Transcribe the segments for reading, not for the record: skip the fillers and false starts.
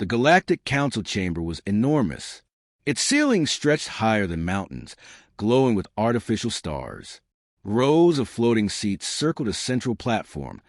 The Galactic Council chamber was enormous. Its ceiling stretched higher than mountains, glowing with artificial stars. Rows of floating seats circled a central platform,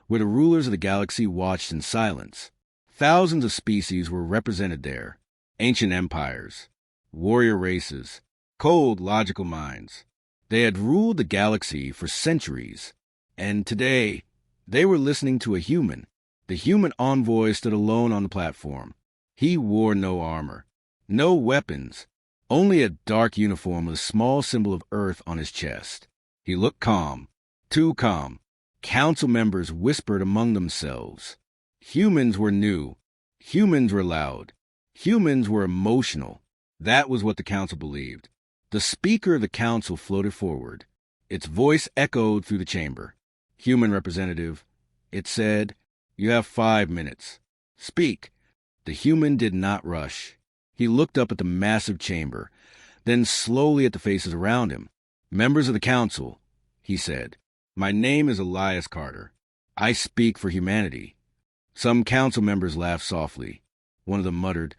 where the rulers of the galaxy watched in silence. Thousands of species were represented there. Ancient empires, warrior races, cold, logical minds. They had ruled the galaxy for centuries. And today, they were listening to a human. The human envoy stood alone on the platform. He wore no armor, no weapons, only a dark uniform with a small symbol of Earth on his chest. He looked calm, too calm. Council members whispered among themselves. Humans were new. Humans were loud. Humans were emotional. That was what the council believed. The speaker of the council floated forward. Its voice echoed through the chamber. Human representative, it said, "You have 5 minutes. Speak." The human did not rush. He looked up at the massive chamber, then slowly at the faces around him. "Members of the council," he said, "my name is Elias Carter. I speak for humanity." Some council members laughed softly. One of them muttered,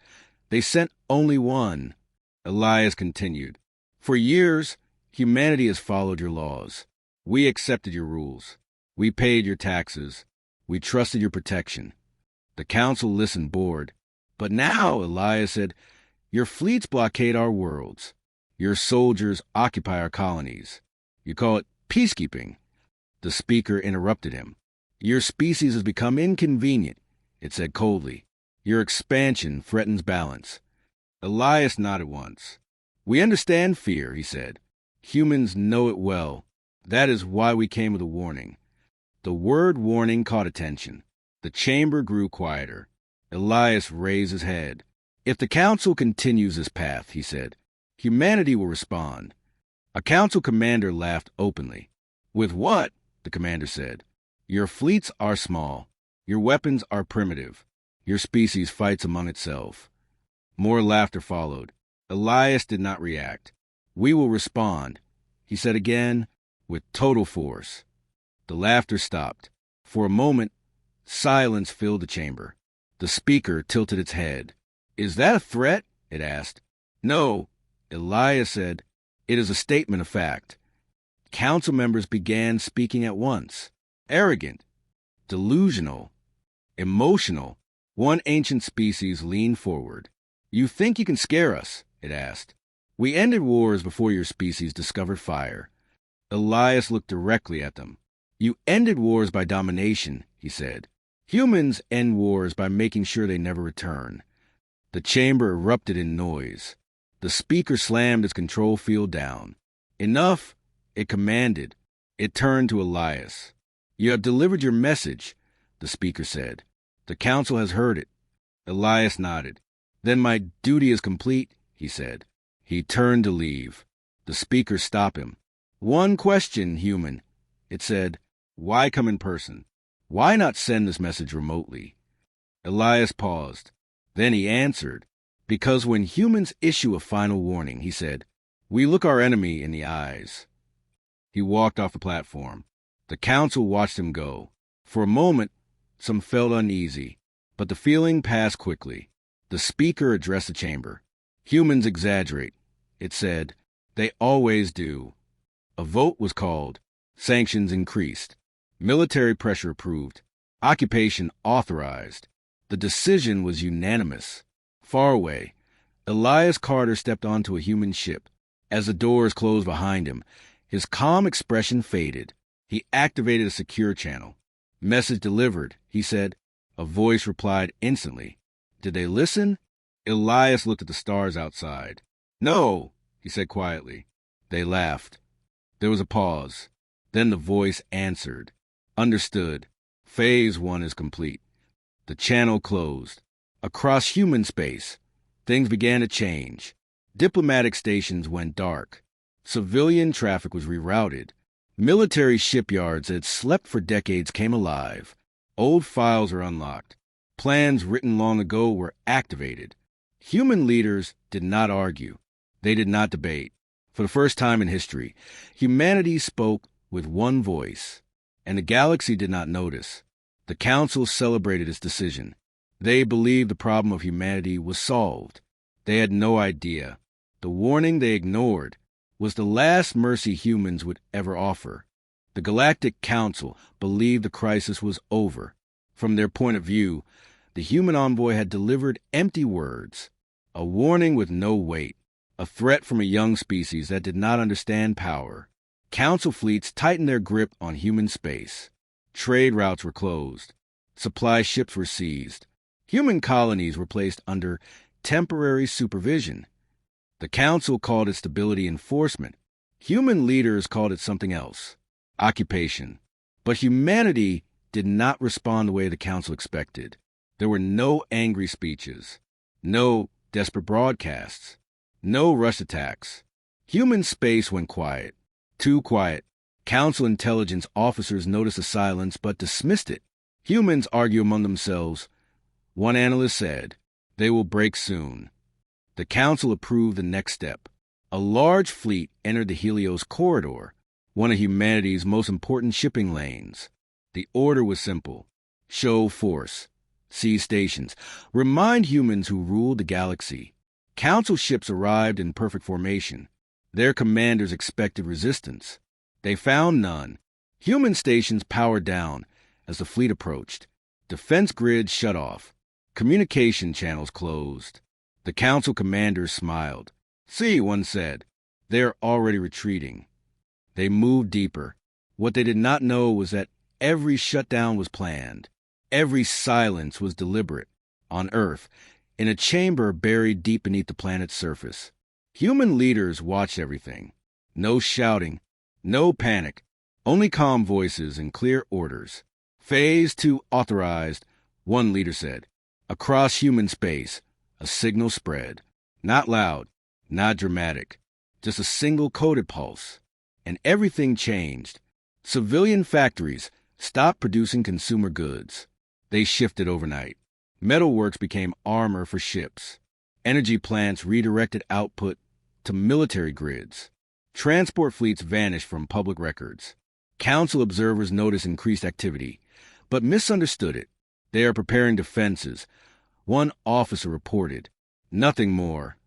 "They sent only one." Elias continued, "For years, humanity has followed your laws. We accepted your rules. We paid your taxes. We trusted your protection." The council listened, bored. "But now," Elias said, "your fleets blockade our worlds. Your soldiers occupy our colonies. You call it peacekeeping." The speaker interrupted him. "Your species has become inconvenient," it said coldly. "Your expansion threatens balance." Elias nodded once. "We understand fear," he said. "Humans know it well. That is why we came with a warning." The word warning caught attention. The chamber grew quieter. Elias raised his head. "If the council continues this path," he said, "humanity will respond." A council commander laughed openly. "With what?" the commander said. "Your fleets are small. Your weapons are primitive. Your species fights among itself." More laughter followed. Elias did not react. "We will respond," he said again, "with total force." The laughter stopped. For a moment, silence filled the chamber. The speaker tilted its head. "Is that a threat?" it asked. "No," Elias said. "It is a statement of fact." Council members began speaking at once. Arrogant, delusional, emotional. One ancient species leaned forward. "You think you can scare us?" it asked. "We ended wars before your species discovered fire." Elias looked directly at them. "You ended wars by domination," he said. "Humans end wars by making sure they never return." The chamber erupted in noise. The speaker slammed its control field down. "Enough," it commanded. It turned to Elias. "You have delivered your message," the speaker said. "The council has heard it." Elias nodded. "Then my duty is complete," he said. He turned to leave. The speaker stopped him. "One question, human," it said. "Why come in person? Why not send this message remotely?" Elias paused. Then he answered. "Because when humans issue a final warning," he said, "we look our enemy in the eyes." He walked off the platform. The council watched him go. For a moment, some felt uneasy, but the feeling passed quickly. The speaker addressed the chamber. "Humans exaggerate," it said. "They always do." A vote was called. Sanctions increased. Military pressure approved. Occupation authorized. The decision was unanimous. Far away, Elias Carter stepped onto a human ship. As the doors closed behind him, his calm expression faded. He activated a secure channel. "Message delivered," he said. A voice replied instantly. "Did they listen?" Elias looked at the stars outside. "No," he said quietly. They laughed. There was a pause. Then the voice answered. "Understood. Phase 1 is complete." The channel closed. Across human space, things began to change. Diplomatic stations went dark. Civilian traffic was rerouted. Military shipyards that had slept for decades came alive. Old files were unlocked. Plans written long ago were activated. Human leaders did not argue. They did not debate. For the first time in history, humanity spoke with one voice, and the galaxy did not notice. The council celebrated its decision. They believed the problem of humanity was solved. They had no idea. The warning they ignored was the last mercy humans would ever offer. The Galactic Council believed the crisis was over. From their point of view, the human envoy had delivered empty words, a warning with no weight, a threat from a young species that did not understand power. Council fleets tightened their grip on human space. Trade routes were closed. Supply ships were seized. Human colonies were placed under temporary supervision. The Council called it stability enforcement. Human leaders called it something else, occupation. But humanity did not respond the way the Council expected. There were no angry speeches, no desperate broadcasts, no rush attacks. Human space went quiet, too quiet. Council intelligence officers noticed the silence but dismissed it. Humans argue among themselves. One analyst said, "They will break soon." The Council approved the next step. A large fleet entered the Helios Corridor, one of humanity's most important shipping lanes. The order was simple. Show force. Seize stations. Remind humans who ruled the galaxy. Council ships arrived in perfect formation. Their commanders expected resistance. They found none. Human stations powered down as the fleet approached. Defense grids shut off. Communication channels closed. The Council commanders smiled. "See," one said, "they are already retreating." They moved deeper. What they did not know was that every shutdown was planned. Every silence was deliberate. On Earth, in a chamber buried deep beneath the planet's surface. Human leaders watched everything. No shouting, no panic, only calm voices and clear orders. Phase 2 authorized, one leader said. Across human space, a signal spread. Not loud, not dramatic, just a single coded pulse. And everything changed. Civilian factories stopped producing consumer goods. They shifted overnight. Metalworks became armor for ships. Energy plants redirected output to military grids. Transport fleets vanished from public records. Council observers noticed increased activity, but misunderstood it. They are preparing defenses. One officer reported. Nothing more.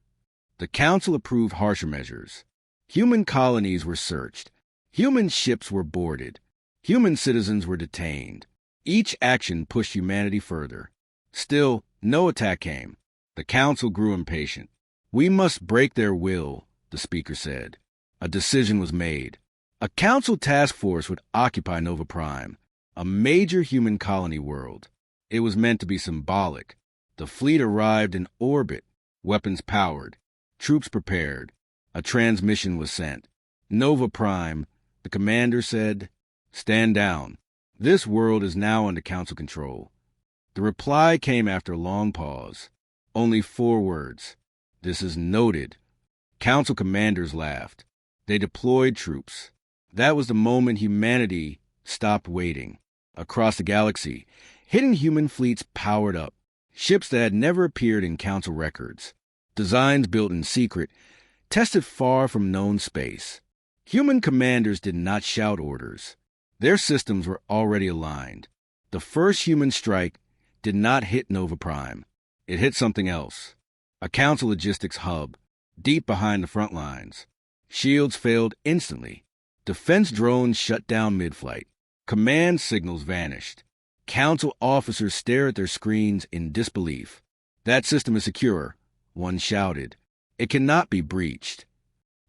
The Council approved harsher measures. Human colonies were searched. Human ships were boarded. Human citizens were detained. Each action pushed humanity further. Still, no attack came. The Council grew impatient. "We must break their will," the speaker said. A decision was made. A Council task force would occupy Nova Prime, a major human colony world. It was meant to be symbolic. The fleet arrived in orbit, weapons powered, troops prepared. A transmission was sent. "Nova Prime," the commander said, "stand down. This world is now under Council control." The reply came after a long pause. Only 4 words. "This is noted." Council commanders laughed. They deployed troops. That was the moment humanity stopped waiting. Across the galaxy, hidden human fleets powered up. Ships that had never appeared in Council records. Designs built in secret, tested far from known space. Human commanders did not shout orders. Their systems were already aligned. The first human strike did not hit Nova Prime. It hit something else. A Council logistics hub, deep behind the front lines. Shields failed instantly. Defense drones shut down mid-flight. Command signals vanished. Council officers stared at their screens in disbelief. "That system is secure," one shouted. "It cannot be breached."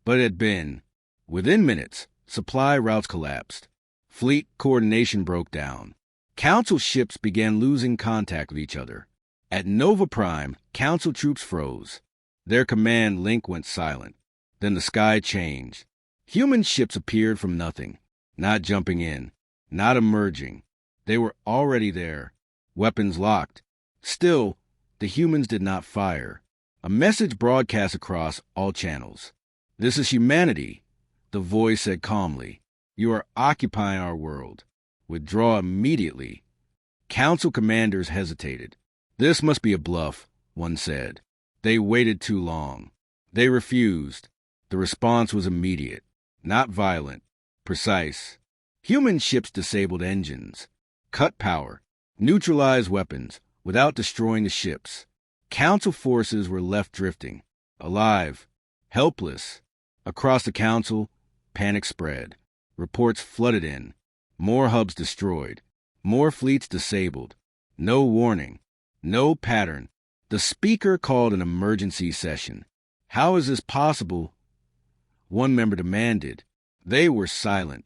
But it had been. Within minutes, supply routes collapsed. Fleet coordination broke down. Council ships began losing contact with each other. At Nova Prime, Council troops froze. Their command link went silent. Then the sky changed. Human ships appeared from nothing, not jumping in, not emerging. They were already there, weapons locked. Still, the humans did not fire. A message broadcast across all channels. "This is humanity," the voice said calmly. "You are occupying our world. Withdraw immediately." Council commanders hesitated. "This must be a bluff," one said. They waited too long. They refused. The response was immediate, not violent, precise. Human ships disabled engines, cut power, neutralized weapons, without destroying the ships. Council forces were left drifting, alive, helpless. Across the Council, panic spread. Reports flooded in. More hubs destroyed. More fleets disabled. No warning. No pattern. The speaker called an emergency session. How is this possible? One member demanded. They were silent.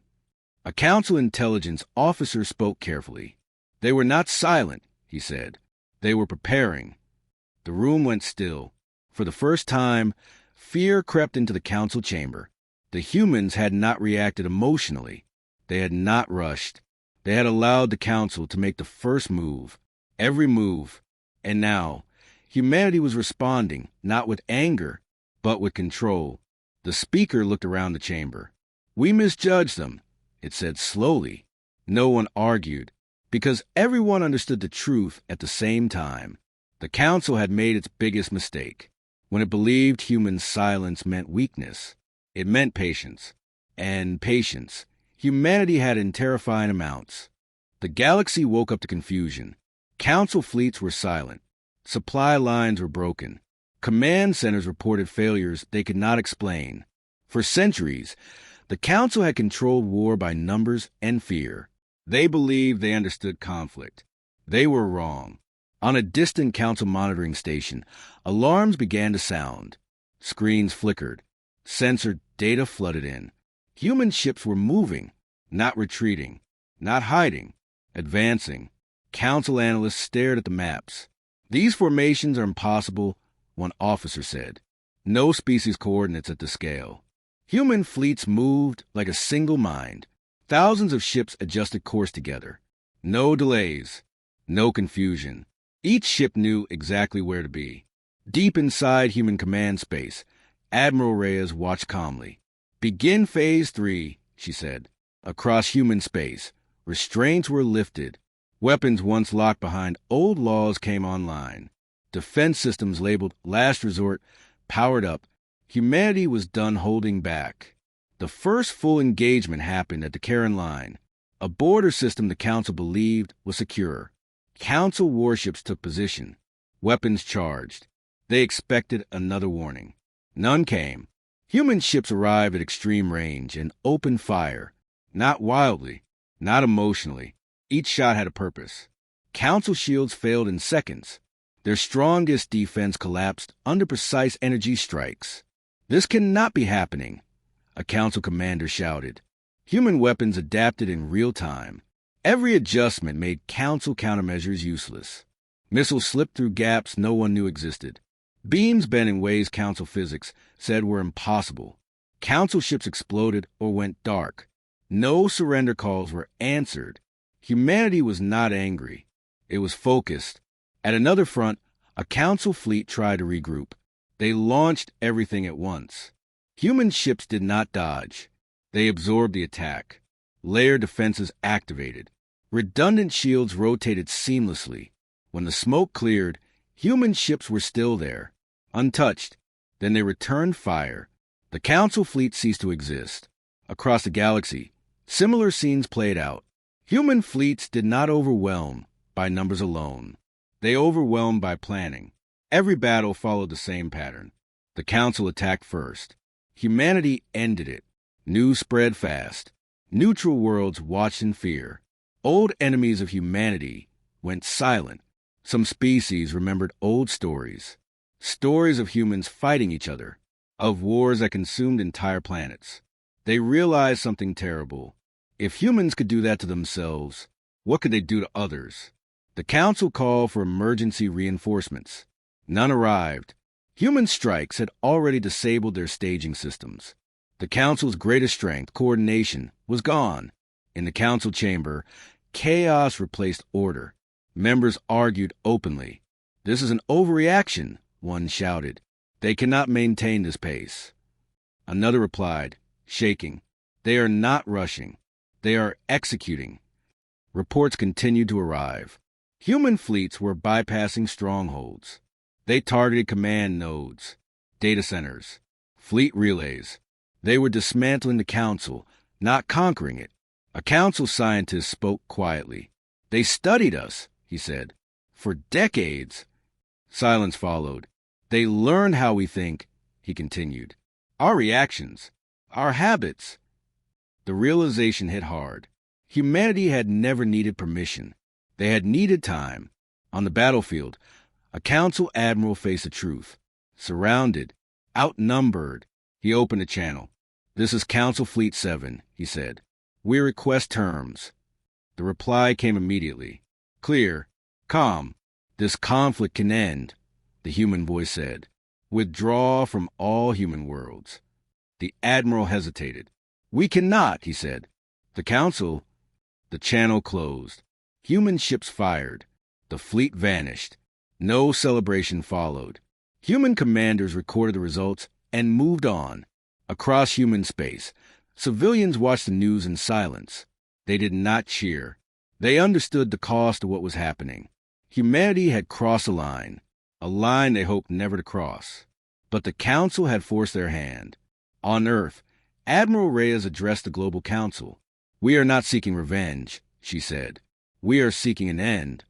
A Council intelligence officer spoke carefully. They were not silent, he said. They were preparing. The room went still. For the first time, fear crept into the Council chamber. The humans had not reacted emotionally. They had not rushed. They had allowed the Council to make the first move, every move. And now, humanity was responding, not with anger, but with control. The speaker looked around the chamber. We misjudged them, it said slowly. No one argued, because everyone understood the truth at the same time. The Council had made its biggest mistake. When it believed human silence meant weakness, it meant patience. And patience, humanity had in terrifying amounts. The galaxy woke up to confusion. Council fleets were silent. Supply lines were broken. Command centers reported failures they could not explain. For centuries, the Council had controlled war by numbers and fear. They believed they understood conflict. They were wrong. On a distant Council monitoring station, alarms began to sound. Screens flickered. Censored data flooded in. Human ships were moving, not retreating, not hiding, advancing. Council analysts stared at the maps. These formations are impossible, one officer said. No species coordinates at the scale. Human fleets moved like a single mind. Thousands of ships adjusted course together. No delays, no confusion. Each ship knew exactly where to be. Deep inside human command space, Admiral Reyes watched calmly. Begin Phase 3, she said. Across human space, restraints were lifted. Weapons once locked behind old laws came online. Defense systems labeled Last Resort powered up. Humanity was done holding back. The first full engagement happened at the Karen Line, a border system the Council believed was secure. Council warships took position, weapons charged. They expected another warning. None came. Human ships arrived at extreme range and opened fire, not wildly, not emotionally. Each shot had a purpose. Council shields failed in seconds. Their strongest defense collapsed under precise energy strikes. This cannot be happening, a Council commander shouted. Human weapons adapted in real time. Every adjustment made Council countermeasures useless. Missiles slipped through gaps no one knew existed. Beams bent in ways Council physics said were impossible. Council ships exploded or went dark. No surrender calls were answered. Humanity was not angry. It was focused. At another front, a Council fleet tried to regroup. They launched everything at once. Human ships did not dodge. They absorbed the attack. Layered defenses activated. Redundant shields rotated seamlessly. When the smoke cleared, human ships were still there, untouched. Then they returned fire. The Council fleet ceased to exist. Across the galaxy, similar scenes played out. Human fleets did not overwhelm by numbers alone. They overwhelmed by planning. Every battle followed the same pattern. The Council attacked first. Humanity ended it. News spread fast. Neutral worlds watched in fear. Old enemies of humanity went silent. Some species remembered old stories. Stories of humans fighting each other, of wars that consumed entire planets. They realized something terrible. If humans could do that to themselves, what could they do to others? The Council called for emergency reinforcements. None arrived. Human strikes had already disabled their staging systems. The Council's greatest strength, coordination, was gone. In the Council chamber, chaos replaced order. Members argued openly. This is an overreaction, one shouted. They cannot maintain this pace. Another replied, shaking. They are not rushing. They are executing. Reports continued to arrive. Human fleets were bypassing strongholds. They targeted command nodes, data centers, fleet relays. They were dismantling the Council, not conquering it. A Council scientist spoke quietly. They studied us, he said. For decades. Silence followed. They learned how we think, he continued. Our reactions, our habits. The realization hit hard. Humanity had never needed permission. They had needed time. On the battlefield, a council admiral faced the truth. Surrounded, outnumbered, he opened a channel. This is Council Fleet 7, he said. We request terms. The reply came immediately. Clear, calm. This conflict can end, the human voice said. Withdraw from all human worlds. The admiral hesitated. We cannot, he said. The council. The channel closed. Human ships fired. The fleet vanished. No celebration followed. Human commanders recorded the results and moved on. Across human space, civilians watched the news in silence. They did not cheer. They understood the cost of what was happening. Humanity had crossed a line they hoped never to cross. But the council had forced their hand. On Earth, Admiral Reyes addressed the Global Council. We are not seeking revenge, she said. We are seeking an end.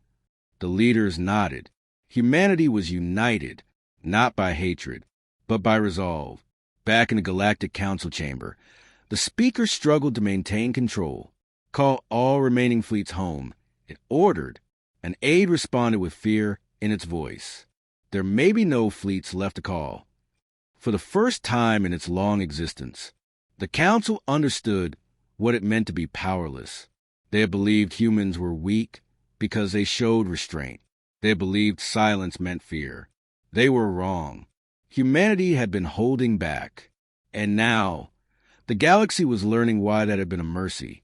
The leaders nodded. Humanity was united, not by hatred, but by resolve. Back in the Galactic Council chamber, the speaker struggled to maintain control. Call all remaining fleets home, it ordered. An aide responded with fear in its voice. There may be no fleets left to call. For the first time in its long existence, the Council understood what it meant to be powerless. They had believed humans were weak because they showed restraint. They had believed silence meant fear. They were wrong. Humanity had been holding back. And now, the galaxy was learning why that had been a mercy.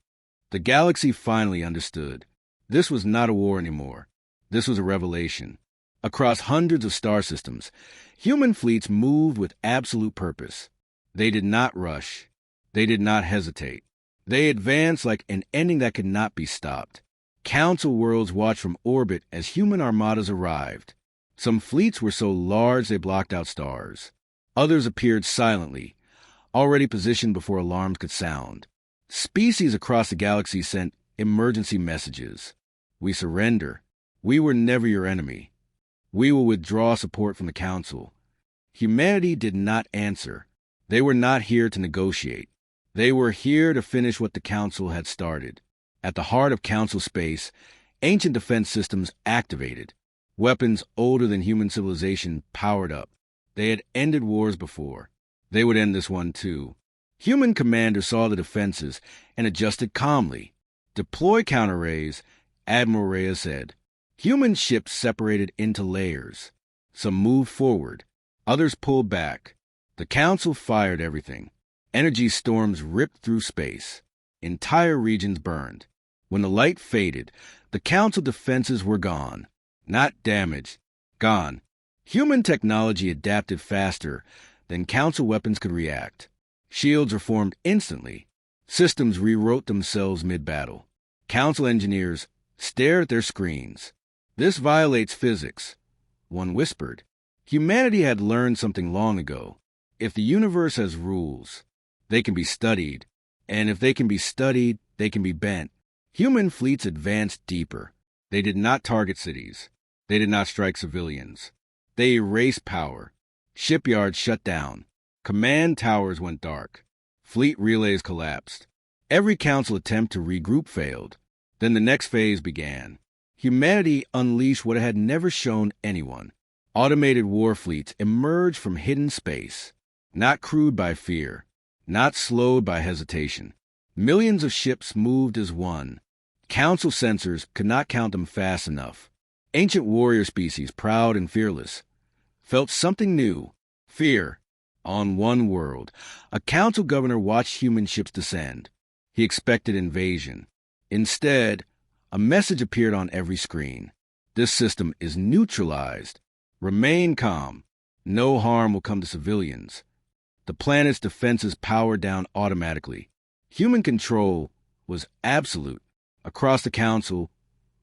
The galaxy finally understood. This was not a war anymore. This was a revelation. Across hundreds of star systems, human fleets moved with absolute purpose. They did not rush. They did not hesitate. They advanced like an ending that could not be stopped. Council worlds watched from orbit as human armadas arrived. Some fleets were so large they blocked out stars. Others appeared silently, already positioned before alarms could sound. Species across the galaxy sent emergency messages. We surrender. We were never your enemy. We will withdraw support from the Council. Humanity did not answer. They were not here to negotiate. They were here to finish what the Council had started. At the heart of Council space, ancient defense systems activated. Weapons older than human civilization powered up. They had ended wars before. They would end this one too. Human commanders saw the defenses and adjusted calmly. Deploy counter-rays, Admiral Reyes said. Human ships separated into layers. Some moved forward. Others pulled back. The Council fired everything. Energy storms ripped through space. Entire regions burned. When the light faded, the Council defenses were gone. Not damaged. Gone. Human technology adapted faster than Council weapons could react. Shields were formed instantly. Systems rewrote themselves mid-battle. Council engineers stared at their screens. This violates physics, one whispered. Humanity had learned something long ago. If the universe has rules, they can be studied. And if they can be studied, they can be bent. Human fleets advanced deeper. They did not target cities. They did not strike civilians. They erased power. Shipyards shut down. Command towers went dark. Fleet relays collapsed. Every council attempt to regroup failed. Then the next phase began. Humanity unleashed what it had never shown anyone. Automated war fleets emerged from hidden space, not crewed by fear, not slowed by hesitation. Millions of ships moved as one. Council sensors could not count them fast enough. Ancient warrior species, proud and fearless, felt something new, fear. On one world, a council governor watched human ships descend. He expected invasion. Instead, a message appeared on every screen. This system is neutralized. Remain calm. No harm will come to civilians. The planet's defenses powered down automatically. Human control was absolute. Across the council,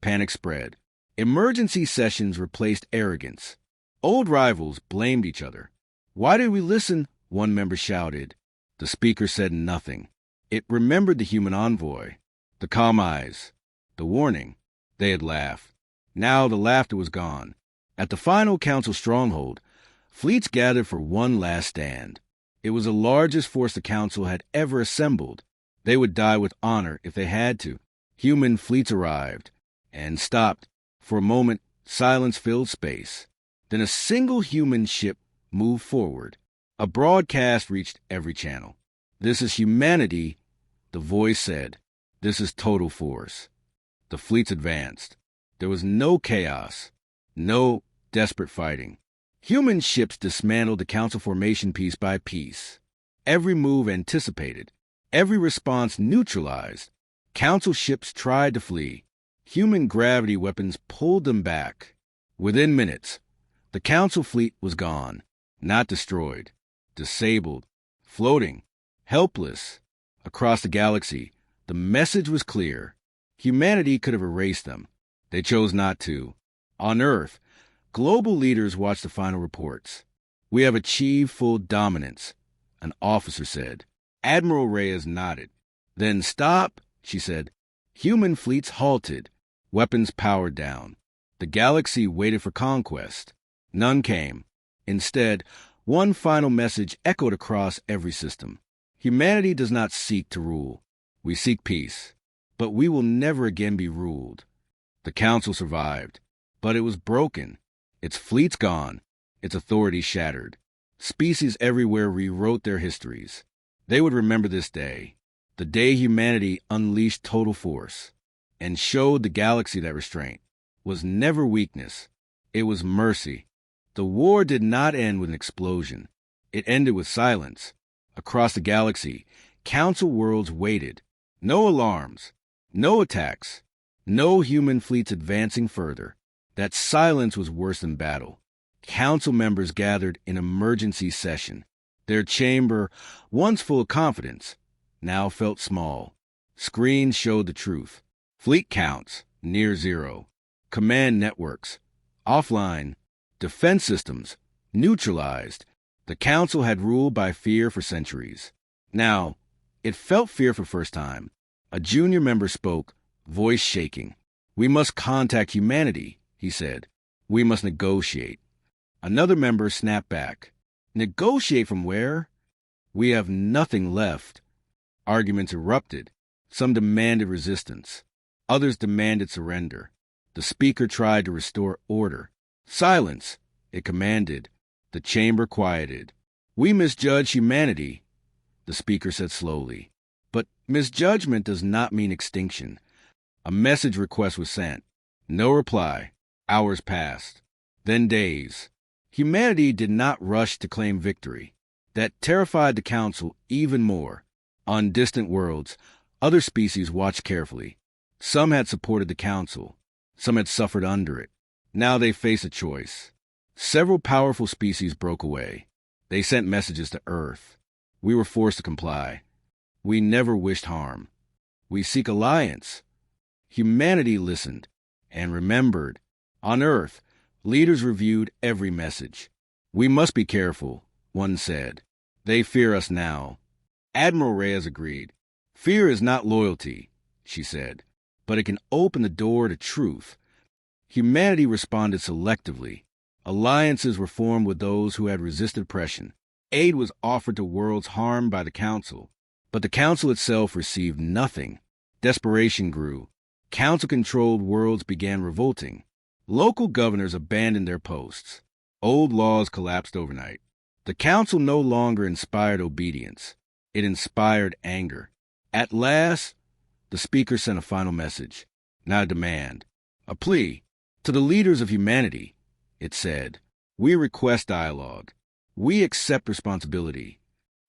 panic spread. Emergency sessions replaced arrogance. Old rivals blamed each other. Why did we listen? One member shouted. The speaker said nothing. It remembered the human envoy, the calm eyes, the warning. They had laughed. Now the laughter was gone. At the final council stronghold, fleets gathered for one last stand. It was the largest force the council had ever assembled. They would die with honor if they had to. Human fleets arrived and stopped. For a moment, silence filled space. Then a single human ship moved forward. A broadcast reached every channel. "This is humanity," the voice said. "This is total force." The fleets advanced. There was no chaos, no desperate fighting. Human ships dismantled the council formation piece by piece. Every move anticipated, every response neutralized. Council ships tried to flee. Human gravity weapons pulled them back. Within minutes, the council fleet was gone, not destroyed, disabled, floating, helpless. Across the galaxy, the message was clear. Humanity could have erased them. They chose not to. On Earth, global leaders watched the final reports. "We have achieved full dominance," an officer said. Admiral Reyes nodded. "Then stop," she said. Human fleets halted, weapons powered down. The galaxy waited for conquest. None came. Instead, one final message echoed across every system. Humanity does not seek to rule. We seek peace. But we will never again be ruled. The council survived, but it was broken. Its fleets gone, its authority shattered. Species everywhere rewrote their histories. They would remember this day, the day humanity unleashed total force and showed the galaxy that restraint was never weakness. It was mercy. The war did not end with an explosion. It ended with silence. Across the galaxy, council worlds waited. No alarms, no attacks, no human fleets advancing further. That silence was worse than battle. Council members gathered in emergency session. Their chamber, once full of confidence, now felt small. Screens showed the truth. Fleet counts, near zero. Command networks, offline. Defense systems, neutralized. The council had ruled by fear for centuries. Now, it felt fear for the first time. A junior member spoke, voice shaking. "We must contact humanity," he said. "We must negotiate." Another member snapped back. "Negotiate from where? We have nothing left." Arguments erupted. Some demanded resistance. Others demanded surrender. The speaker tried to restore order. "Silence," it commanded. The chamber quieted. "We misjudge humanity," the speaker said slowly. "But misjudgment does not mean extinction." A message request was sent. No reply. Hours passed. Then days. Humanity did not rush to claim victory. That terrified the council even more. On distant worlds, other species watched carefully. Some had supported the council. Some had suffered under it. Now they faced a choice. Several powerful species broke away. They sent messages to Earth. We were forced to comply. We never wished harm. We seek alliance. Humanity listened and remembered. On Earth, leaders reviewed every message. "We must be careful," one said. "They fear us now." Admiral Reyes agreed. "Fear is not loyalty," she said, "but it can open the door to truth." Humanity responded selectively. Alliances were formed with those who had resisted oppression. Aid was offered to worlds harmed by the council. But the council itself received nothing. Desperation grew. Council-controlled worlds began revolting. Local governors abandoned their posts. Old laws collapsed overnight. The council no longer inspired obedience. It inspired anger. At last, the speaker sent a final message, not a demand, a plea. "To the leaders of humanity," it said, "we request dialogue. We accept responsibility."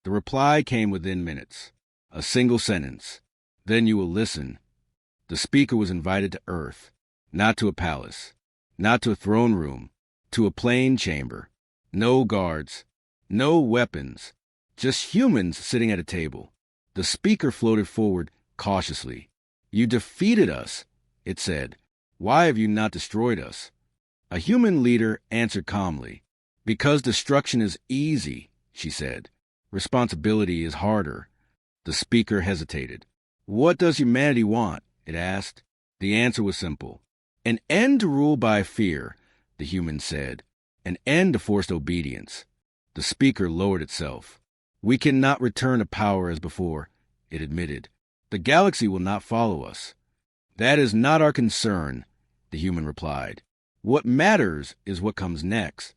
The reply came within minutes. A single sentence. "Then you will listen." The speaker was invited to Earth, not to a palace, not to a throne room, to a plain chamber. No guards, no weapons, just humans sitting at a table. The speaker floated forward cautiously. "You defeated us," it said. "Why have you not destroyed us?" A human leader answered calmly. "Because destruction is easy," she said. "Responsibility is harder." The speaker hesitated. "What does humanity want?" it asked. The answer was simple. An end to rule by fear, the human said. An end to forced obedience. The speaker lowered itself. We cannot return to power as before, it admitted. The galaxy will not follow us. That is not our concern, the human replied. What matters is what comes next.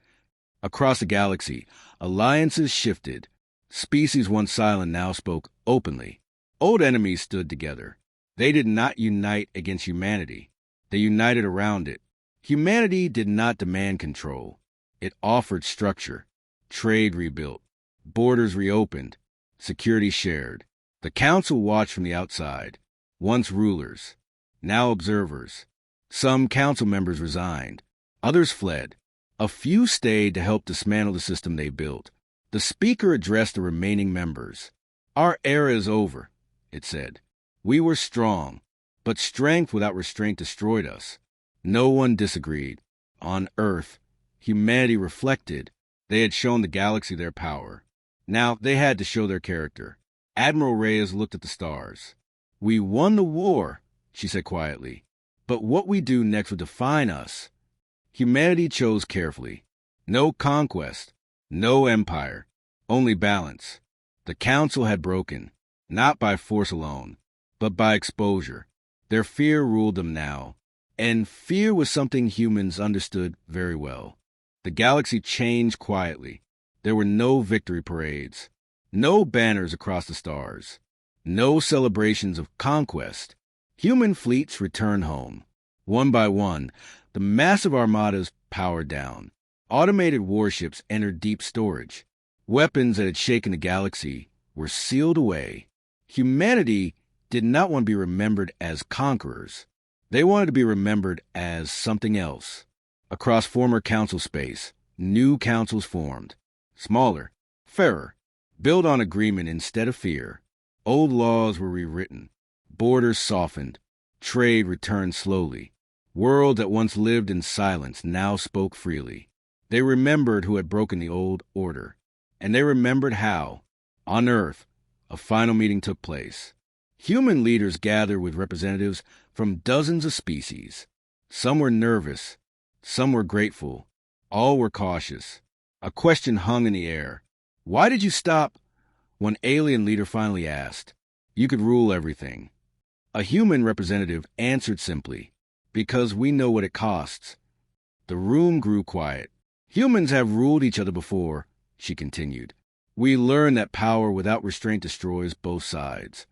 Across the galaxy, alliances shifted. Species once silent now spoke openly. Old enemies stood together. They did not unite against humanity. They united around it. Humanity did not demand control. It offered structure. Trade rebuilt. Borders reopened. Security shared. The council watched from the outside. Once rulers, now observers. Some council members resigned. Others fled. A few stayed to help dismantle the system they built. The speaker addressed the remaining members. Our era is over, it said. We were strong, but strength without restraint destroyed us. No one disagreed. On Earth, humanity reflected. They had shown the galaxy their power. Now they had to show their character. Admiral Reyes looked at the stars. We won the war, she said quietly. But what we do next will define us. Humanity chose carefully. No conquest, no empire, only balance. The council had broken, not by force alone, but by exposure. Their fear ruled them now, and fear was something humans understood very well. The galaxy changed quietly. There were no victory parades, no banners across the stars, no celebrations of conquest. Human fleets returned home. One by one, the massive armadas powered down. Automated warships entered deep storage. Weapons that had shaken the galaxy were sealed away. Humanity did not want to be remembered as conquerors. They wanted to be remembered as something else. Across former council space, new councils formed. Smaller, fairer, built on agreement instead of fear. Old laws were rewritten. Borders softened. Trade returned slowly. Worlds that once lived in silence now spoke freely. They remembered who had broken the old order. And they remembered how, on Earth, a final meeting took place. Human leaders gathered with representatives from dozens of species. Some were nervous. Some were grateful. All were cautious. A question hung in the air. Why did you stop? One alien leader finally asked. You could rule everything. A human representative answered simply, because we know what it costs. The room grew quiet. Humans have ruled each other before, she continued. We learned that power without restraint destroys both sides.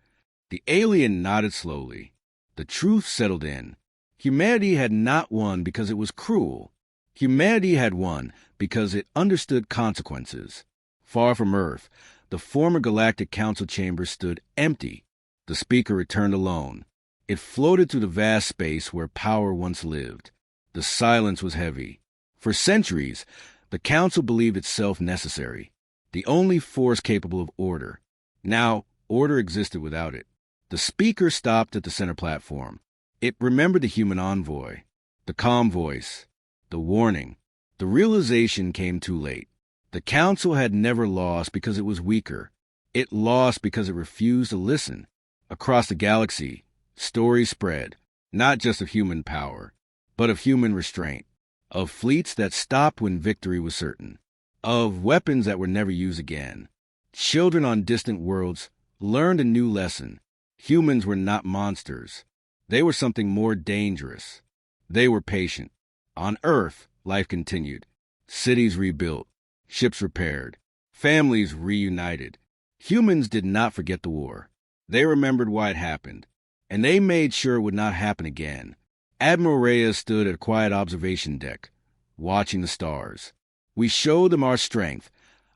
The alien nodded slowly. The truth settled in. Humanity had not won because it was cruel. Humanity had won because it understood consequences. Far from Earth, the former Galactic Council chamber stood empty. The speaker returned alone. It floated through the vast space where power once lived. The silence was heavy. For centuries, the Council believed itself necessary, the only force capable of order. Now, order existed without it. The speaker stopped at the center platform. It remembered the human envoy, the calm voice, the warning. The realization came too late. The Council had never lost because it was weaker. It lost because it refused to listen. Across the galaxy, stories spread, not just of human power, but of human restraint, of fleets that stopped when victory was certain, of weapons that were never used again. Children on distant worlds learned a new lesson. Humans were not monsters. They were something more dangerous. They were patient. On Earth, life continued. Cities rebuilt, ships repaired, families reunited. Humans did not forget the war. They remembered why it happened, and they made sure it would not happen again. Admiral Reyes stood at a quiet observation deck, watching the stars. We showed them our strength,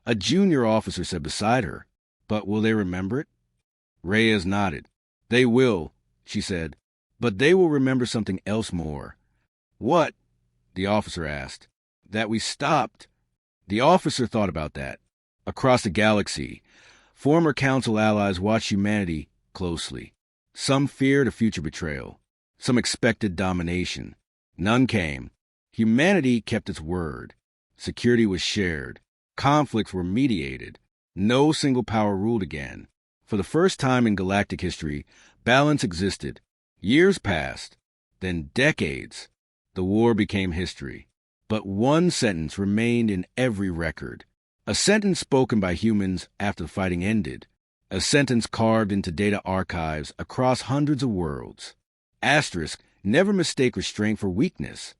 a junior officer said beside her. But will they remember it? Reyes nodded. They will, she said, but they will remember something else more. What? The officer asked. That we stopped. The officer thought about that. Across the galaxy, former Council allies watched humanity closely. Some feared a future betrayal. Some expected domination. None came. Humanity kept its word. Security was shared. Conflicts were mediated. No single power ruled again. For the first time in galactic history, balance existed. Years passed, then decades. The war became history. But one sentence remained in every record. A sentence spoken by humans after the fighting ended. A sentence carved into data archives across hundreds of worlds. Asterisk, never mistake restraint for weakness.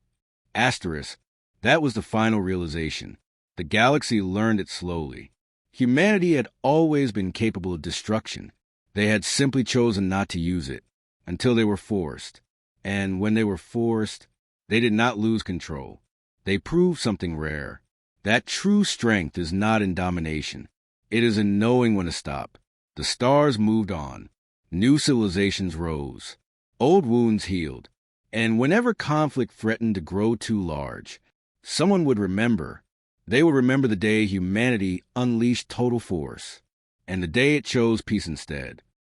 Asterisk, that was the final realization. The galaxy learned it slowly. Humanity had always been capable of destruction. They had simply chosen not to use it, until they were forced. And when they were forced, they did not lose control. They proved something rare. That true strength is not in domination. It is in knowing when to stop. The stars moved on. New civilizations rose. Old wounds healed. And whenever conflict threatened to grow too large, someone would remember. They would remember the day humanity unleashed total force, and the day it chose peace instead.